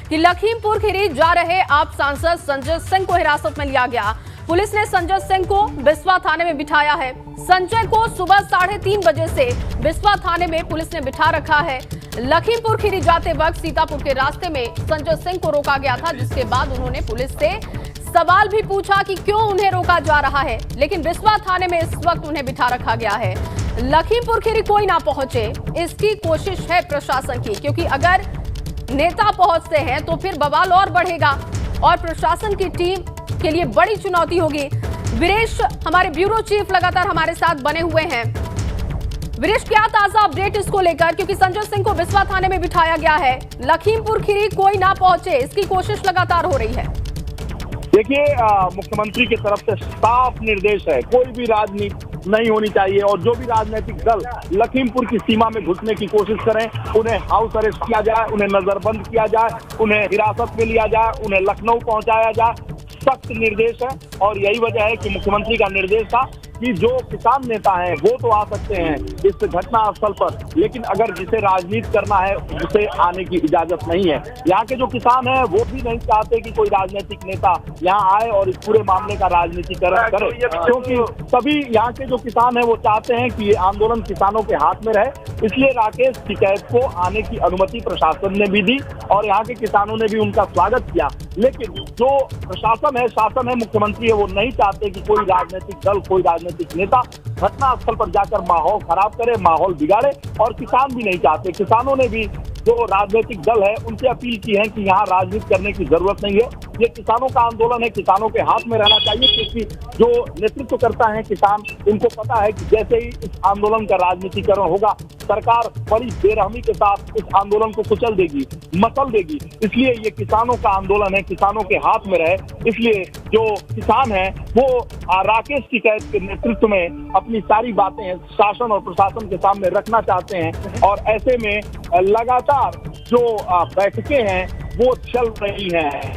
कि लखीमपुर खीरी जा रहे आप सांसद संजय सिंह को हिरासत में लिया गया। पुलिस ने संजय सिंह को बिस्वा थाने में बिठाया है। संजय को सुबह 3:30 बजे से बिस्वा थाने में पुलिस ने बिठा रखा है। लखीमपुर खीरी जाते वक्त सीतापुर के रास्ते में संजय सिंह को रोका गया था, जिसके बाद उन्होंने पुलिस से सवाल भी पूछा कि क्यों उन्हें रोका जा रहा है, लेकिन बिस्वा थाने में इस वक्त उन्हें बिठा रखा गया है। लखीमपुर खीरी कोई ना पहुंचे, इसकी कोशिश है प्रशासन की, क्योंकि अगर नेता पहुंचते हैं तो फिर बवाल और बढ़ेगा और प्रशासन की टीम के लिए बड़ी चुनौती होगी। वीरेश, हमारे ब्यूरो चीफ लगातार हमारे साथ बने हुए हैं। वीरेश, क्या ताजा अपडेट इसको लेकर, क्योंकि संजय सिंह को बिस्वा थाने में बिठाया गया है, लखीमपुर खीरी कोई ना पहुंचे, इसकी कोशिश लगातार हो रही है। देखिए, मुख्यमंत्री की तरफ से साफ निर्देश है, कोई भी राजनीति नहीं होनी चाहिए और जो भी राजनीतिक दल लखीमपुर की सीमा में घुसने की कोशिश करें, उन्हें हाउस अरेस्ट किया जाए, उन्हें नजरबंद किया जाए, उन्हें हिरासत में लिया जाए, उन्हें लखनऊ पहुंचाया जाए। सख्त निर्देश है और यही वजह है कि मुख्यमंत्री का निर्देश था कि जो किसान नेता हैं वो तो आ सकते हैं इस घटना स्थल पर, लेकिन अगर जिसे राजनीति करना है उसे आने की इजाजत नहीं है। यहाँ के जो किसान हैं वो भी नहीं चाहते कि कोई राजनीतिक नेता यहाँ आए और इस पूरे मामले का राजनीतिकरण करे, क्योंकि सभी यहाँ के जो किसान हैं वो चाहते हैं कि ये आंदोलन किसानों के हाथ में रहे। इसलिए राकेश टिकैत को आने की अनुमति प्रशासन ने भी दी और यहाँ के किसानों ने भी उनका स्वागत किया। लेकिन जो प्रशासन है, शासन है, मुख्यमंत्री है, वो नहीं चाहते कि कोई राजनीतिक दल, कोई राजनीतिक नेता घटना स्थल पर जाकर माहौल खराब करे, माहौल बिगाड़े, और किसान भी नहीं चाहते। किसानों ने भी जो राजनीतिक दल है उनसे अपील की है कि यहाँ राजनीति करने की जरूरत नहीं है, ये किसानों का आंदोलन है, किसानों के हाथ में रहना चाहिए, क्योंकि जो नेतृत्व करता है किसान, उनको पता है कि जैसे ही इस आंदोलन का राजनीतिकरण होगा, सरकार बड़ी बेरहमी के साथ इस आंदोलन को कुचल देगी, मसल देगी। इसलिए ये किसानों का आंदोलन है, किसानों के हाथ में रहे। इसलिए जो किसान है वो राकेश टिकैत के नेतृत्व में अपनी सारी बातें शासन और प्रशासन के सामने रखना चाहते हैं और ऐसे में लगातार जो बैठकें हैं वो चल रही हैं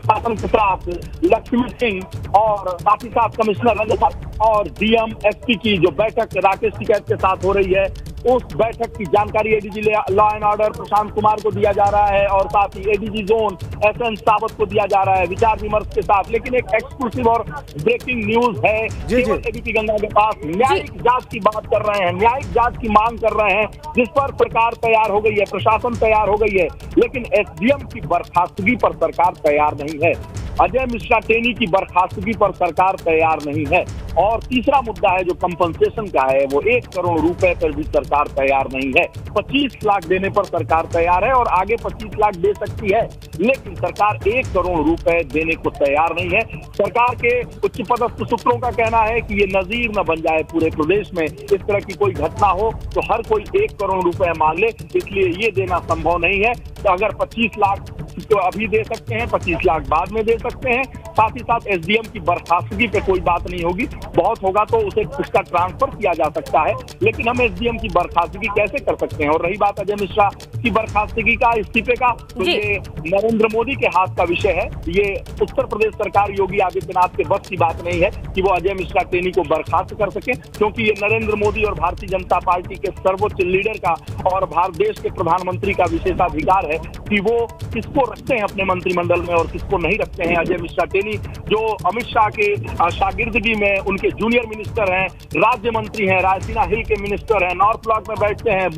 शासन के साथ। लक्ष्मी सिंह और साथ ही साथ कमिश्नर रंजन और डीएम एसपी की जो बैठक राकेश टिकैत के साथ हो रही है, उस बैठक की जानकारी ADG law and order Prashant Kumar को दिया जा रहा है और साथ ही एडीजी जोन एसएन सावत को दिया जा रहा है विचार विमर्श के साथ। लेकिन एक एक्सक्लूसिव और ब्रेकिंग न्यूज है, एबीपी गंगा के पास न्यायिक जांच की बात कर रहे हैं, न्यायिक जांच की मांग कर रहे हैं, जिस पर सरकार तैयार हो गई है, प्रशासन तैयार हो गई है, लेकिन एसडीएम की बर्खास्तगी पर सरकार तैयार नहीं है। अजय मिश्रा टेनी की बर्खास्तगी पर सरकार तैयार नहीं है। और तीसरा मुद्दा है जो कंपनसेशन का है, वो 1 करोड़ रुपए पर भी सरकार तैयार नहीं है। 25 लाख देने पर सरकार तैयार है और आगे 25 लाख दे सकती है, लेकिन सरकार 1 करोड़ रुपए देने को तैयार नहीं है। सरकार के उच्च पदस्थ सूत्रों का कहना है कि ये नजीर न बन जाए पूरे प्रदेश में, इस तरह की कोई घटना हो तो हर कोई 1 करोड़ रुपए मांग ले, इसलिए ये देना संभव नहीं है। तो अगर 25 लाख तो अभी दे सकते हैं, 25 लाख बाद में दे सकते हैं। साथ ही साथ एसडीएम की बर्खास्तगी पे कोई बात नहीं होगी, बहुत होगा तो उसे उसका ट्रांसफर किया जा सकता है, लेकिन हम एसडीएम की बर्खास्तगी कैसे कर सकते हैं। और रही बात अजय मिश्रा की बर्खास्तगी का, इस्तीफे का, तो ये नरेंद्र मोदी के हाथ का विषय है। ये उत्तर प्रदेश सरकार योगी आदित्यनाथ के बस की बात नहीं है कि वो अजय मिश्रा टेनी को बर्खास्त कर सके, क्योंकि ये नरेंद्र मोदी और भारतीय जनता पार्टी के सर्वोच्च लीडर का और भारत देश के प्रधानमंत्री का विशेषाधिकार है कि वो किसको रखते हैं अपने मंत्रिमंडल में और किसको नहीं रखते हैं। अजय मिश्रा टेनी जो अमित शाह के शागिर्दगी में उनके जूनियर मिनिस्टर हैं, राज्य मंत्री हैं, रायसीना हिल के मिनिस्टर हैं, नॉर्थ ब्लॉक में बैठते हैं,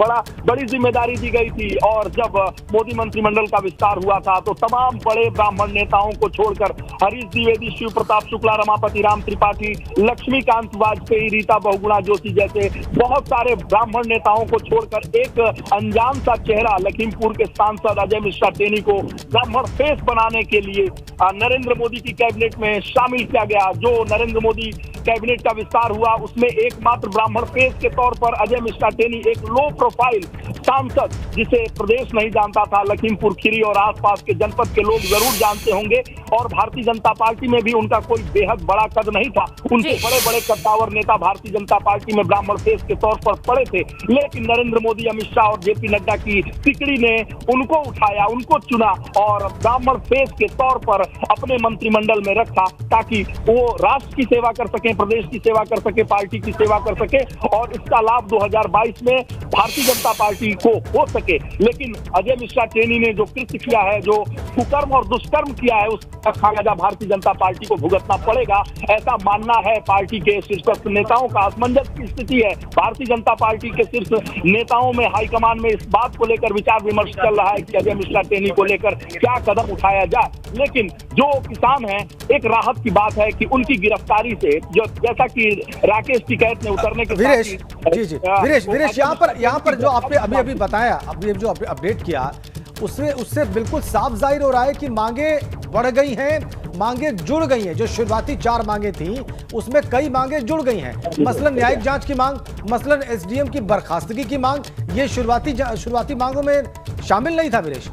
बड़ी जिम्मेदारी दी गई थी। और जब मोदी मंत्रिमंडल का विस्तार हुआ था तो तमाम बड़े ब्राह्मण नेताओं को छोड़कर हरीश द्विवेदी, शिव प्रताप शुक्ला, रमापति राम त्रिपाठी, लक्ष्मीकांत वाजपेयी, रीता बहुगुणा जोशी जैसे बहुत सारे ब्राह्मण नेताओं को छोड़कर एक अनजान सा चेहरा लखीमपुर के सांसद अजय मिश्रा टेनी को ब्राह्मण फेस बनाने के लिए नरेंद्र मोदी की कैबिनेट में शामिल किया गया। जो नरेंद्र मोदी कैबिनेट का विस्तार हुआ उसमें एकमात्र ब्राह्मण फेस के तौर पर अजय मिश्रा टेनी, एक लो प्रोफाइल सांसद जिसे प्रदेश नहीं जानता था, लखीमपुर खीरी और आसपास के जनपद के लोग जरूर जानते होंगे। और भारतीय जनता पार्टी में भी उनका कोई बेहद बड़ा कद नहीं था, उनके बड़े बड़े कद्दावर नेता भारतीय जनता पार्टी में ब्राह्मण फेस के तौर पर पड़े थे, लेकिन नरेंद्र मोदी, अमित शाह और जेपी नड्डा की तिकड़ी ने उनको उठाया, उनको चुना और ब्राह्मण फेस के तौर पर अपने मंत्रिमंडल में रखा, ताकि वो राष्ट्र की सेवा कर सके, प्रदेश की सेवा कर सके, पार्टी की सेवा कर सके और इसका लाभ 2022 में भारतीय जनता पार्टी को हो सके। लेकिन अजय मिश्रा टेनी ने जो कृत्य किया है, जो कुकर्म और दुष्कर्म किया है, उसका खामियाजा भारतीय जनता पार्टी को भुगतना पड़ेगा, ऐसा मानना है पार्टी के शीर्षस्थ नेताओं का। असमंजस की स्थिति है भारतीय जनता पार्टी के शीर्ष नेताओं में, हाईकमान में। इस बात को लेकर विचार विमर्श चल रहा है कि अजय मिश्रा टेनी को लेकर क्या कदम उठाया जाए। लेकिन जो किसान हैं, एक राहत की बात है कि उनकी गिरफ्तारी से, जो जैसा कि राकेश टिकैत ने उतरने के वीरेश वीरेश यहाँ पर जो आपने अभी बताया, अभी जो अपडेट किया, उससे बिल्कुल साफ जाहिर हो रहा है कि मांगे बढ़ गई हैं, मांगे जुड़ गई हैं। जो शुरुआती 4 मांगे थी उसमें कई मांगे जुड़ गई हैं, मसलन न्यायिक जांच की मांग, मसलन एसडीएम की बर्खास्तगी की मांग, ये शुरुआती मांगों में शामिल नहीं था वीरेश।